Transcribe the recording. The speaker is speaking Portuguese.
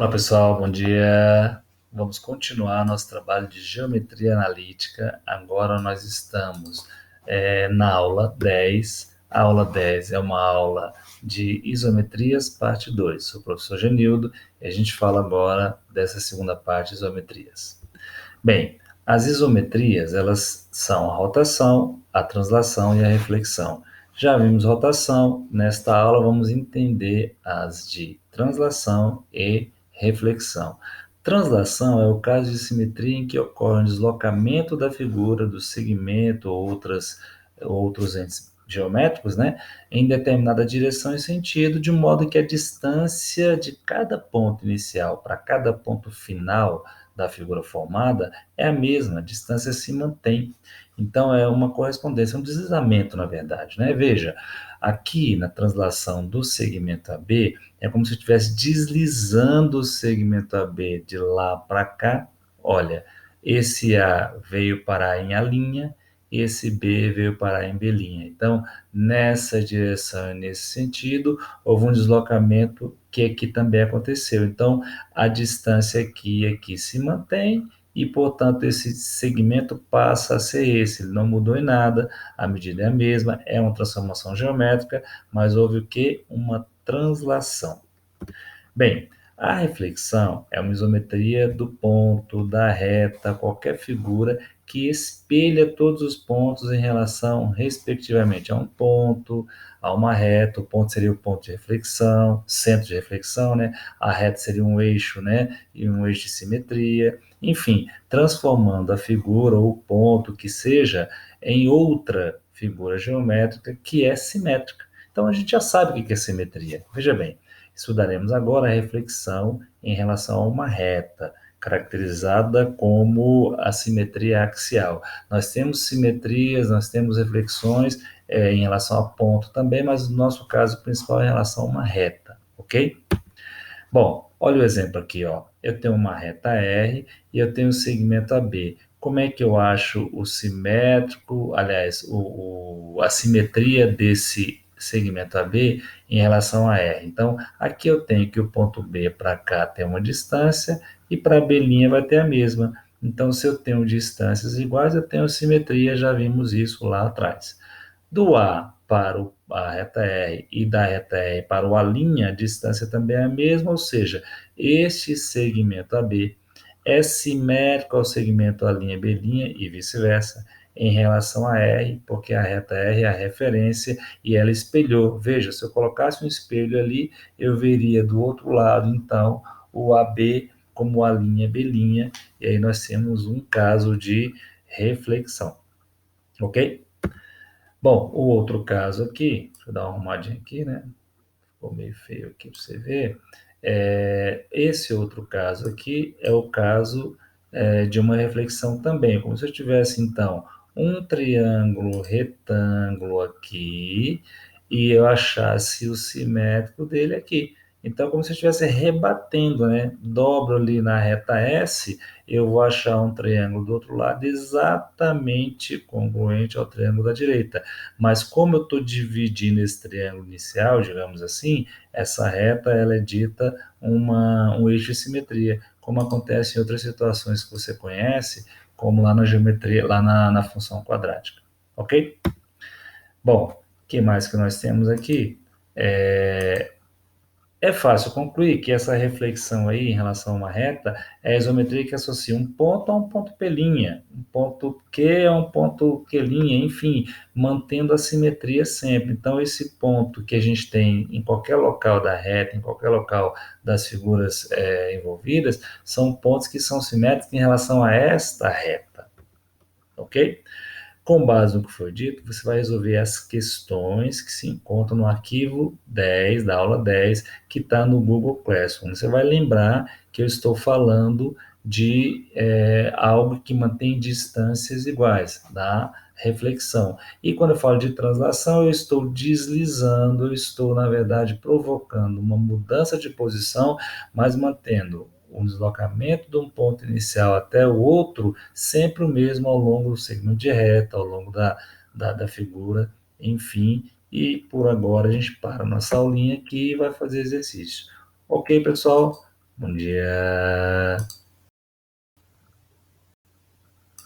Olá pessoal, bom dia. Vamos continuar nosso trabalho de geometria analítica. Agora nós estamos na aula 10. A aula 10 é uma aula de isometrias, parte 2. Sou o professor Genildo e a gente fala agora dessa segunda parte, isometrias. Bem, as isometrias, elas são a rotação, a translação e a reflexão. Já vimos rotação, nesta aula vamos entender as de translação e reflexão. Translação é o caso de simetria em que ocorre um deslocamento da figura, do segmento ou outros entes geométricos, né, em determinada direção e sentido, de modo que a distância de cada ponto inicial para cada ponto final da figura formada é a mesma, a distância se mantém. Então, é uma correspondência, um deslizamento, na verdade, né? Veja, aqui na translação do segmento AB, é como se eu estivesse deslizando o segmento AB de lá para cá. Olha, esse A veio parar em A', esse B veio parar em B'. Então, nessa direção e nesse sentido, houve um deslocamento que aqui também aconteceu. Então, a distância aqui se mantém e, portanto, esse segmento passa a ser esse. Ele não mudou em nada, a medida é a mesma, é uma transformação geométrica, mas houve o quê? Uma translação. Bem, a reflexão é uma isometria do ponto, da reta, qualquer figura que espelha todos os pontos em relação, respectivamente, a um ponto, a uma reta. O ponto seria o ponto de reflexão, centro de reflexão, né? A reta seria um eixo, né? E um eixo de simetria. Enfim, transformando a figura ou o ponto que seja em outra figura geométrica que é simétrica. Então, a gente já sabe o que é simetria. Veja bem, estudaremos agora a reflexão em relação a uma reta, caracterizada como a simetria axial. Nós temos simetrias, nós temos reflexões em relação a ponto também, mas no nosso caso principal é em relação a uma reta, ok? Bom, olha o exemplo aqui, ó. Eu tenho uma reta R e eu tenho o segmento AB. Como é que eu acho o simétrico, aliás, a simetria desse segmento AB em relação a R? Então, aqui eu tenho que o ponto B para cá tem uma distância e para B' vai ter a mesma. Então, se eu tenho distâncias iguais, eu tenho simetria, já vimos isso lá atrás. Do A para a reta R e da reta R para o A', a distância também é a mesma, ou seja, este segmento AB é simétrico ao segmento A'B' e vice-versa, em relação a R, porque a reta R é a referência e ela espelhou. Veja, se eu colocasse um espelho ali, eu veria do outro lado, então, o AB como A'B', e aí nós temos um caso de reflexão, ok? Bom, o outro caso aqui, deixa eu dar uma arrumadinha aqui, né? Ficou meio feio aqui para você ver. Esse outro caso aqui é o caso de uma reflexão também, como se eu tivesse, então, um triângulo retângulo aqui e eu achasse o simétrico dele aqui. Então, como se eu estivesse rebatendo, né? Dobro ali na reta S, eu vou achar um triângulo do outro lado exatamente congruente ao triângulo da direita. Mas como eu estou dividindo esse triângulo inicial, digamos assim, essa reta ela é dita um eixo de simetria, como acontece em outras situações que você conhece, como lá na geometria, lá na função quadrática. Ok? Bom, o que mais que nós temos aqui? É fácil concluir que essa reflexão aí em relação a uma reta é a isometria que associa um ponto a um ponto P', um ponto Q a um ponto Q', enfim, mantendo a simetria sempre. Então, esse ponto que a gente tem em qualquer local da reta, em qualquer local das figuras envolvidas, são pontos que são simétricos em relação a esta reta, ok? Com base no que foi dito, você vai resolver as questões que se encontram no arquivo 10, da aula 10, que está no Google Classroom. Você vai lembrar que eu estou falando de algo que mantém distâncias iguais, da reflexão. E quando eu falo de translação, eu estou deslizando, eu estou, na verdade, provocando uma mudança de posição, mas mantendo um deslocamento de um ponto inicial até o outro, sempre o mesmo ao longo do segmento de reta, ao longo da figura, enfim. E por agora a gente para nossa aulinha aqui e vai fazer exercício. Ok, pessoal? Bom dia.